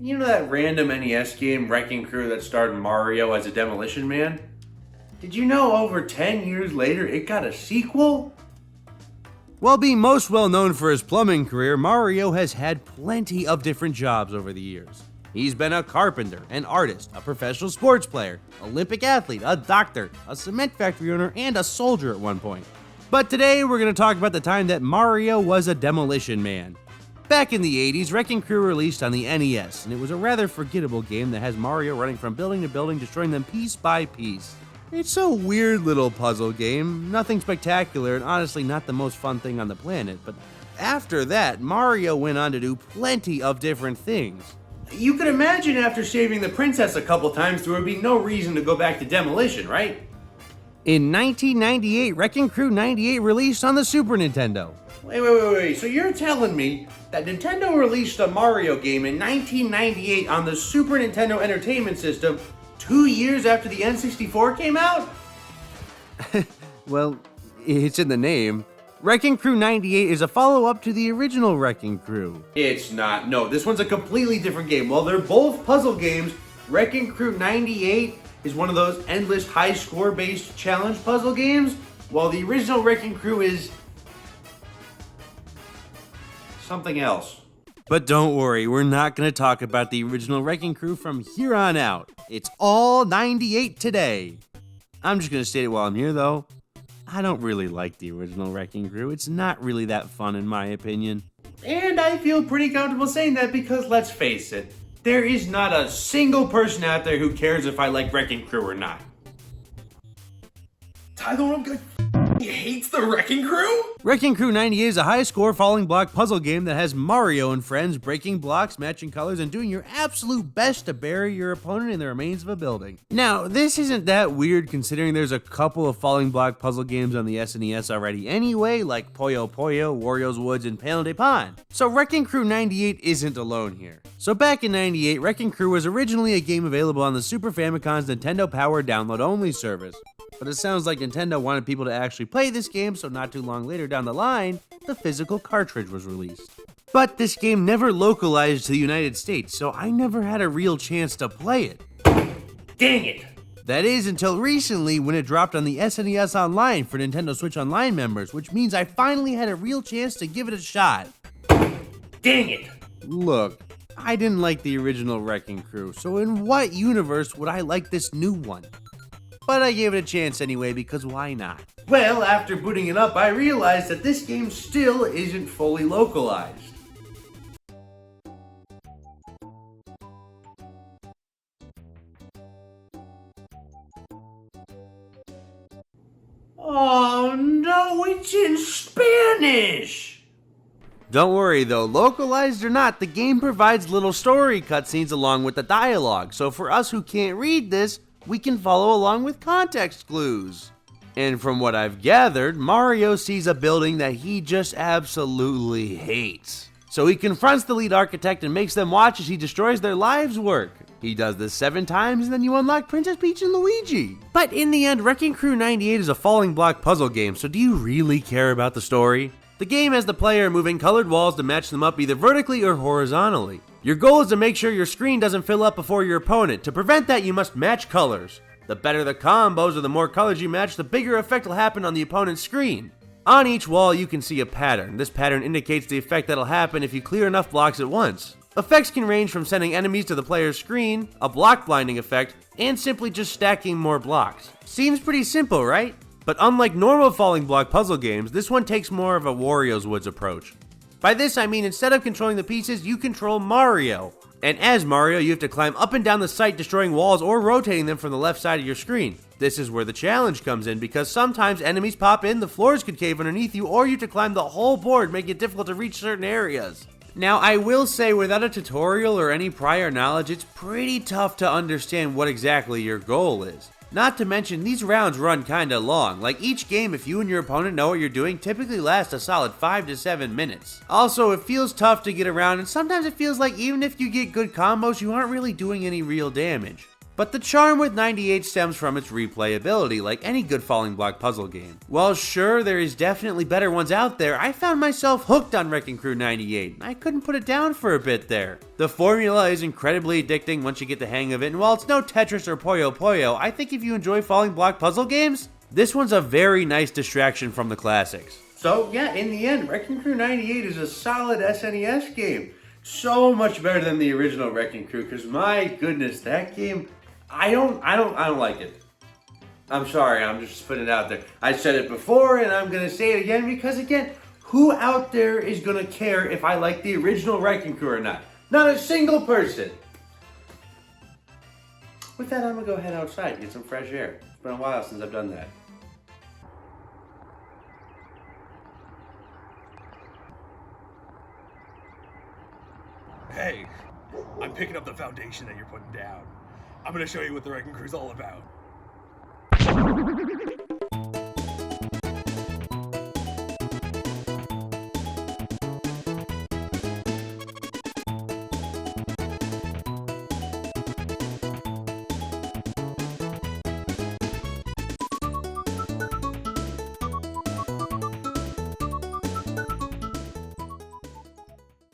You know that random NES game, Wrecking Crew, that starred Mario as a demolition man? Did you know over 10 years later it got a sequel? While being most well known for his plumbing career, Mario has had plenty of different jobs over the years. He's been a carpenter, an artist, a professional sports player, Olympic athlete, a doctor, a cement factory owner, and a soldier at one point. But today we're going to talk about the time that Mario was a demolition man. Back in the 80s, Wrecking Crew released on the NES, and it was a rather forgettable game that has Mario running from building to building, destroying them piece by piece. It's a weird little puzzle game, nothing spectacular, and honestly not the most fun thing on the planet, but after that, Mario went on to do plenty of different things. You could imagine after saving the princess a couple times there would be no reason to go back to demolition, right? In 1998, Wrecking Crew 98 released on the Super Nintendo. Wait, so you're telling me that Nintendo released a Mario game in 1998 on the Super Nintendo Entertainment System 2 years after the N64 came out? Well, it's in the name. Wrecking Crew 98 is a follow-up to the original Wrecking Crew. It's not. No, this one's a completely different game. While they're both puzzle games, Wrecking Crew 98 is one of those endless high score based challenge puzzle games, while the original Wrecking Crew is something else. But don't worry, we're not going to talk about the original Wrecking Crew from here on out. It's all 98 today. I'm just going to state it while I'm here though. I don't really like the original Wrecking Crew. It's not really that fun in my opinion. And I feel pretty comfortable saying that because let's face it, there is not a single person out there who cares if I like Wrecking Crew or not. Tyler, he hates the Wrecking Crew? Wrecking Crew 98 is a high-score falling block puzzle game that has Mario and friends breaking blocks, matching colors, and doing your absolute best to bury your opponent in the remains of a building. Now, this isn't that weird considering there's a couple of falling block puzzle games on the SNES already anyway, like Puyo Puyo, Wario's Woods, and Panel de Pon. So Wrecking Crew 98 isn't alone here. So back in 98, Wrecking Crew was originally a game available on the Super Famicom's Nintendo Power download-only service. But it sounds like Nintendo wanted people to actually play this game, so not too long later down the line, the physical cartridge was released. But this game never localized to the United States, so I never had a real chance to play it. Dang it! That is until recently when it dropped on the SNES Online for Nintendo Switch Online members, which means I finally had a real chance to give it a shot. Dang it! Look, I didn't like the original Wrecking Crew, so in what universe would I like this new one? But I gave it a chance anyway, because why not? Well, after booting it up, I realized that this game still isn't fully localized. Oh no, it's in Spanish! Don't worry though, localized or not, the game provides little story cutscenes along with the dialogue, so for us who can't read this, we can follow along with context clues. And from what I've gathered, Mario sees a building that he just absolutely hates. So he confronts the lead architect and makes them watch as he destroys their lives' work. He does this 7 times and then you unlock Princess Peach and Luigi. But in the end, Wrecking Crew 98 is a falling block puzzle game, so do you really care about the story? The game has the player moving colored walls to match them up either vertically or horizontally. Your goal is to make sure your screen doesn't fill up before your opponent. To prevent that, you must match colors. The better the combos or the more colors you match, the bigger effect will happen on the opponent's screen. On each wall, you can see a pattern. This pattern indicates the effect that'll happen if you clear enough blocks at once. Effects can range from sending enemies to the player's screen, a block blinding effect, and simply just stacking more blocks. Seems pretty simple, right? But unlike normal falling block puzzle games, this one takes more of a Wario's Woods approach. By this I mean instead of controlling the pieces, you control Mario. And as Mario, you have to climb up and down the site destroying walls or rotating them from the left side of your screen. This is where the challenge comes in because sometimes enemies pop in, the floors could cave underneath you, or you have to climb the whole board, making it difficult to reach certain areas. Now I will say without a tutorial or any prior knowledge, it's pretty tough to understand what exactly your goal is. Not to mention, these rounds run kinda long. Like each game, if you and your opponent know what you're doing, typically lasts a solid 5 to 7 minutes. Also, it feels tough to get around, and sometimes it feels like even if you get good combos, you aren't really doing any real damage. But the charm with 98 stems from its replayability, like any good falling block puzzle game. While sure, there is definitely better ones out there, I found myself hooked on Wrecking Crew 98, and I couldn't put it down for a bit there. The formula is incredibly addicting once you get the hang of it, and while it's no Tetris or Puyo Puyo, I think if you enjoy falling block puzzle games, this one's a very nice distraction from the classics. So yeah, in the end, Wrecking Crew 98 is a solid SNES game. So much better than the original Wrecking Crew, because my goodness, that game, I don't like it. I'm sorry, I'm just putting it out there. I said it before, and I'm gonna say it again, because again, who out there is gonna care if I like the original Wrecking Crew or not? Not a single person. With that, I'm gonna go head outside, get some fresh air. It's been a while since I've done that. Hey, I'm picking up the foundation that you're putting down. I'm gonna show you what the Wrecking Crew's all about.